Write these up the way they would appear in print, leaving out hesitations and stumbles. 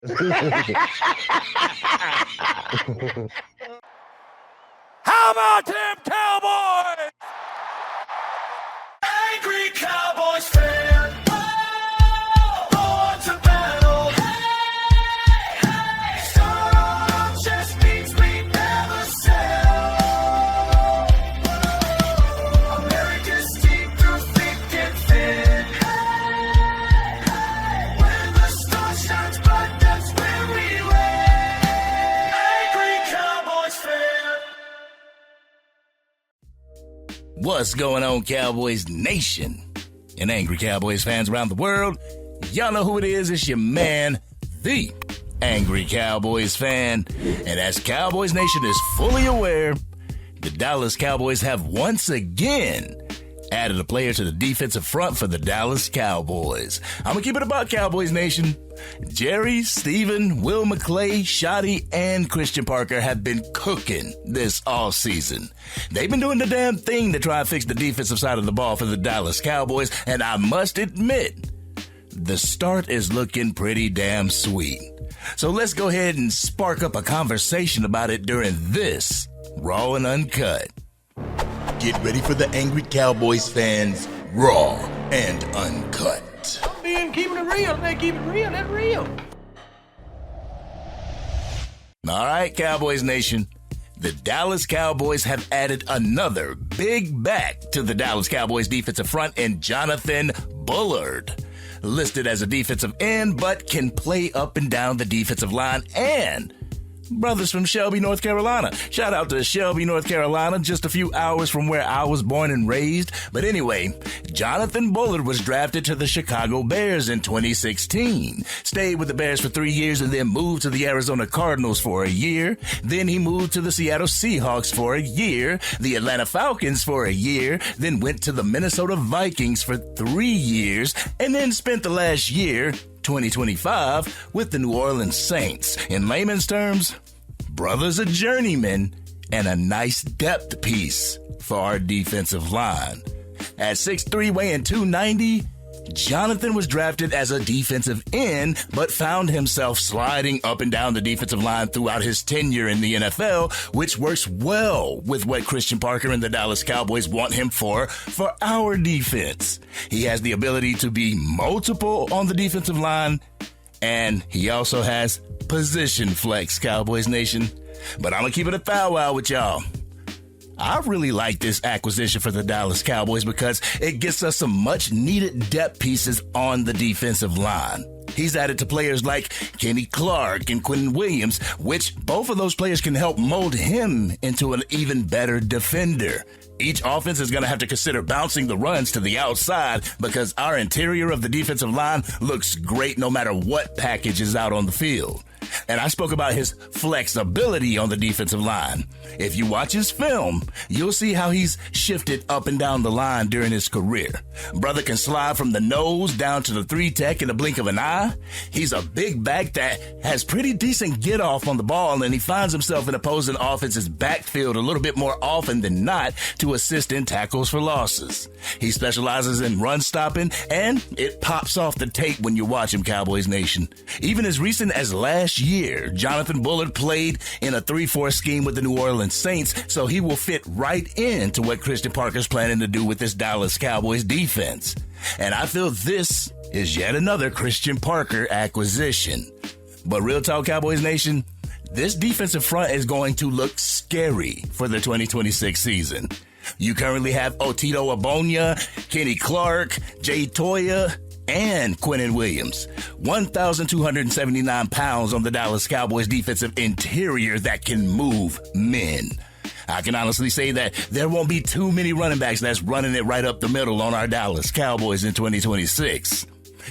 How about them Cowboys? Angry Cowboys Fan. Born to battle. Some just means we never sell. America's team through thick and thin. When the star shines bright, that's when we win. Angry Cowboys Fan. What's going on, Cowboys Nation and Angry Cowboys fans around the world? Y'all know who it is. It's your man, the Angry Cowboys Fan. And as Cowboys Nation is fully aware, the Dallas Cowboys have once again added a player to the defensive front for the Dallas Cowboys. I'm going to keep it about Cowboys Nation. Jerry, Steven, Will McClay, Shotty, and Christian Parker have been cooking this offseason. They've been doing the damn thing to try and fix the defensive side of the ball for the Dallas Cowboys, and I must admit, the start is looking pretty damn sweet. So let's go ahead and spark up a conversation about it during this Raw and Uncut. Get ready for the Angry Cowboys fans, Raw and Uncut. Man, keeping it real. Man, keep it real. That's real. All right, Cowboys Nation. The Dallas Cowboys have added another big back to the Dallas Cowboys defensive front in Jonathan Bullard. Listed as a defensive end, but can play up and down the defensive line, and brothers from Shelby, North Carolina. Shout out to Shelby, North Carolina, just a few hours from where I was born and raised. But anyway, Jonathan Bullard was drafted to the Chicago Bears in 2016. Stayed with the Bears for 3 years and then moved to the Arizona Cardinals for a year. Then he moved to the Seattle Seahawks for a year, the Atlanta Falcons for a year, then went to the Minnesota Vikings for 3 years, and then spent the last year, 2025, with the New Orleans Saints. In layman's terms, brother's a journeyman and a nice depth piece for our defensive line. At 6'3", weighing 290, Jonathan was drafted as a defensive end, but found himself sliding up and down the defensive line throughout his tenure in the NFL, which works well with what Christian Parker and the Dallas Cowboys want him for our defense. He has the ability to be multiple on the defensive line, and he also has position flex, Cowboys Nation. But I'm going to keep it a thou wow with y'all. I really like this acquisition for the Dallas Cowboys because it gets us some much needed depth pieces on the defensive line. He's added to players like Kenny Clark and Quentin Williams, which both of those players can help mold him into an even better defender. Each offense is going to have to consider bouncing the runs to the outside because our interior of the defensive line looks great no matter what package is out on the field. And I spoke about his flexibility on the defensive line. If you watch his film, you'll see how he's shifted up and down the line during his career. Brother can slide from the nose down to the 3-tech in the blink of an eye. He's a big back that has pretty decent get off on the ball, and he finds himself in opposing offense's backfield a little bit more often than not to assist in tackles for losses. He specializes in run stopping, and it pops off the tape when you watch him, Cowboys Nation. Even as recent as last year, Jonathan Bullard played in a 3-4 scheme with the New Orleans Saints, so he will fit right into what Christian Parker's planning to do with this Dallas Cowboys defense. And I feel this is yet another Christian Parker acquisition. But real talk, Cowboys Nation, this defensive front is going to look scary for the 2026 season. You currently have Otito Abonia, Kenny Clark, Jay Toya, and Quentin Williams. 1,279 pounds on the Dallas Cowboys defensive interior that can move men. I can honestly say that there won't be too many running backs that's running it right up the middle on our Dallas Cowboys in 2026.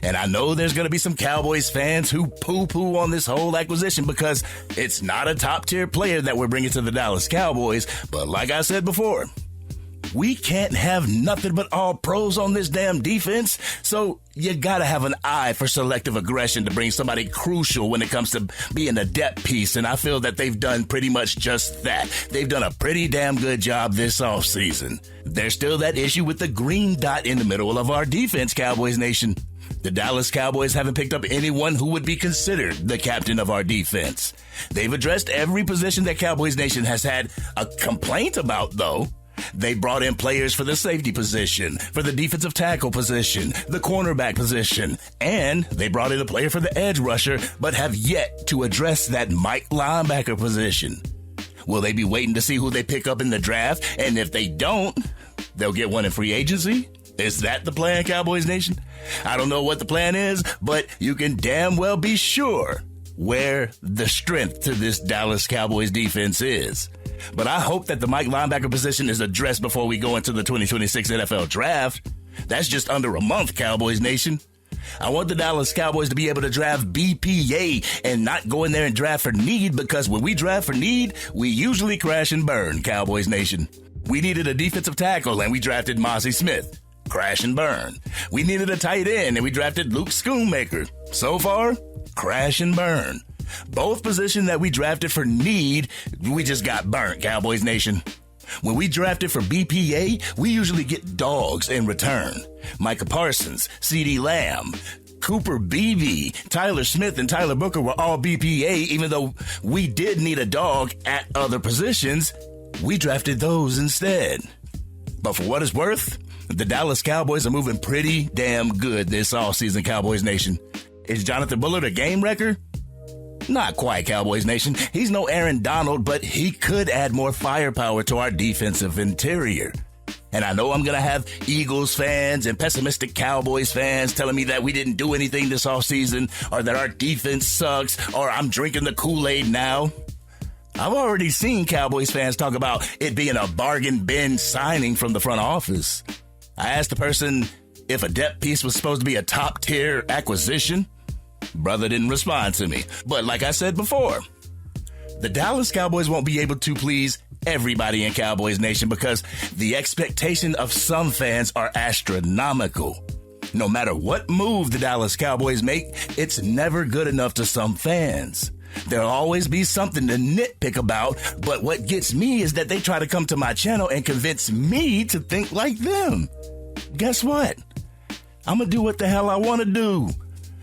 And I know there's going to be some Cowboys fans who poo-poo on this whole acquisition because it's not a top-tier player that we're bringing to the Dallas Cowboys. But like I said before, we can't have nothing but all pros on this damn defense. So you got to have an eye for selective aggression to bring somebody crucial when it comes to being a depth piece. And I feel that they've done pretty much just that. They've done a pretty damn good job this offseason. There's still that issue with the green dot in the middle of our defense, Cowboys Nation. The Dallas Cowboys haven't picked up anyone who would be considered the captain of our defense. They've addressed every position that Cowboys Nation has had a complaint about, though. They brought in players for the safety position, for the defensive tackle position, the cornerback position, and they brought in a player for the edge rusher, but have yet to address that Mike linebacker position. Will they be waiting to see who they pick up in the draft? And if they don't, they'll get one in free agency? Is that the plan, Cowboys Nation? I don't know what the plan is, but you can damn well be sure where the strength to this Dallas Cowboys defense is. But I hope that the Mike linebacker position is addressed before we go into the 2026 NFL draft. That's just under a month, Cowboys Nation. I want the Dallas Cowboys to be able to draft BPA and not go in there and draft for need, because when we draft for need, we usually crash and burn, Cowboys Nation. We needed a defensive tackle and we drafted Mozzie Smith. Crash and burn. We needed a tight end and we drafted Luke Schoonmaker. So far, crash and burn. Both positions that we drafted for need, we just got burnt, Cowboys Nation. When we drafted for BPA, we usually get dogs in return. Micah Parsons, CeeDee Lamb, Cooper Beebe, Tyler Smith, and Tyler Booker were all BPA, even though we did need a dog at other positions. We drafted those instead. But for what it's worth, the Dallas Cowboys are moving pretty damn good this offseason, Cowboys Nation. Is Jonathan Bullard a game wrecker? Not quite, Cowboys Nation. He's no Aaron Donald, but he could add more firepower to our defensive interior. And I know I'm going to have Eagles fans and pessimistic Cowboys fans telling me that we didn't do anything this offseason, or that our defense sucks, or I'm drinking the Kool-Aid now. I've already seen Cowboys fans talk about it being a bargain bin signing from the front office. I asked the person if a depth piece was supposed to be a top-tier acquisition. Brother didn't respond to me. But like I said before, the Dallas Cowboys won't be able to please everybody in Cowboys Nation, because the expectation of some fans are astronomical. No matter what move the Dallas Cowboys make, it's never good enough to some fans. There'll always be something to nitpick about, but what gets me is that they try to come to my channel and convince me to think like them. Guess what? I'm gonna do what the hell I want to do.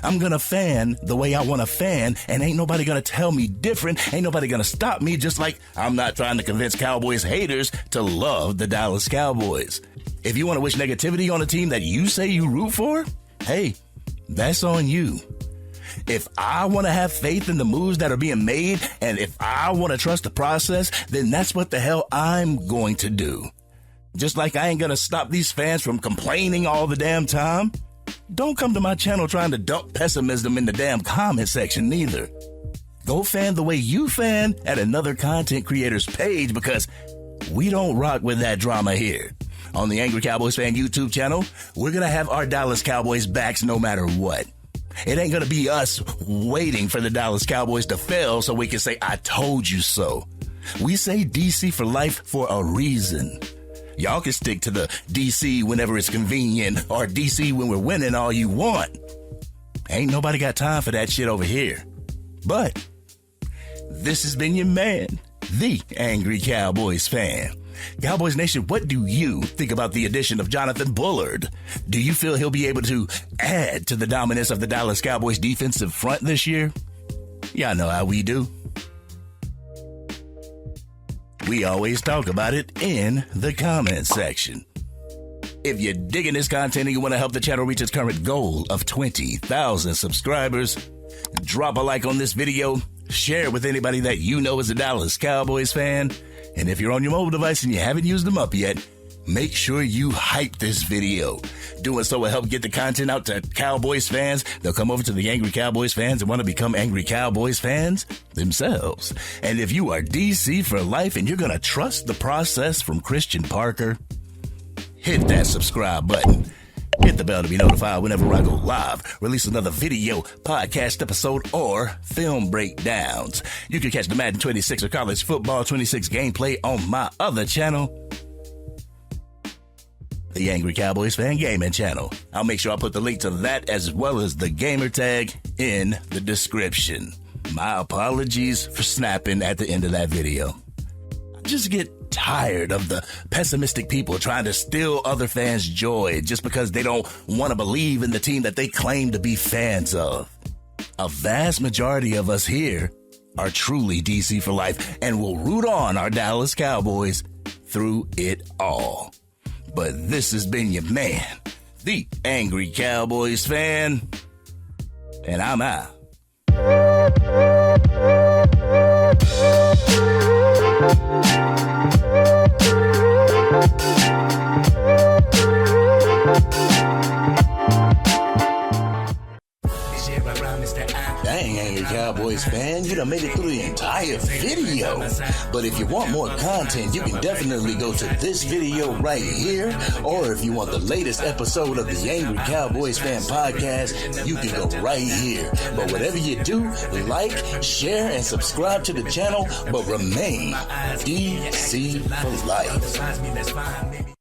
I'm gonna fan the way I want to fan, and ain't nobody gonna tell me different. Ain't nobody gonna stop me, just like I'm not trying to convince Cowboys haters to love the Dallas Cowboys. If you want to wish negativity on a team that you say you root for, hey, that's on you. If I want to have faith in the moves that are being made, and if I want to trust the process, then that's what the hell I'm going to do. Just like I ain't going to stop these fans from complaining all the damn time. Don't come to my channel trying to dump pessimism in the damn comment section neither. Go fan the way you fan at another content creator's page, because we don't rock with that drama here. On the Angry Cowboys Fan YouTube channel, we're going to have our Dallas Cowboys backs no matter what. It ain't going to be us waiting for the Dallas Cowboys to fail so we can say, I told you so. We say DC for life for a reason. Y'all can stick to the DC whenever it's convenient, or DC when we're winning all you want. Ain't nobody got time for that shit over here. But this has been your man, the Angry Cowboys Fan. Cowboys Nation, what do you think about the addition of Jonathan Bullard? Do you feel he'll be able to add to the dominance of the Dallas Cowboys defensive front this year? Y'all know how we do. We always talk about it in the comment section. If you're digging this content and you want to help the channel reach its current goal of 20,000 subscribers, drop a like on this video, share it with anybody that you know is a Dallas Cowboys fan, and if you're on your mobile device and you haven't used them up yet, make sure you hype this video. Doing so will help get the content out to Cowboys fans. They'll come over to the Angry Cowboys fans and want to become Angry Cowboys fans themselves. And if you are DC for life and you're going to trust the process from Christian Parker, hit that subscribe button. Hit the bell to be notified whenever I go live, release another video, podcast episode, or film breakdowns. You can catch the Madden 26 or College Football 26 gameplay on my other channel, the Angry Cowboys Fan Gaming Channel. I'll make sure I put the link to that as well as the gamer tag in the description. My apologies for snapping at the end of that video. I just get tired of the pessimistic people trying to steal other fans' joy just because they don't want to believe in the team that they claim to be fans of. A vast majority of us here are truly DC for life and will root on our Dallas Cowboys through it all. But this has been your man, the Angry Cowboys Fan, and I'm out. Dang, Angry Cowboys fan, you done made it through the entire video. But if you want more content, you can definitely go to this video right here. Or if you want the latest episode of the Angry Cowboys Fan podcast, you can go right here. But whatever you do, like, share, and subscribe to the channel, but remain DC for life.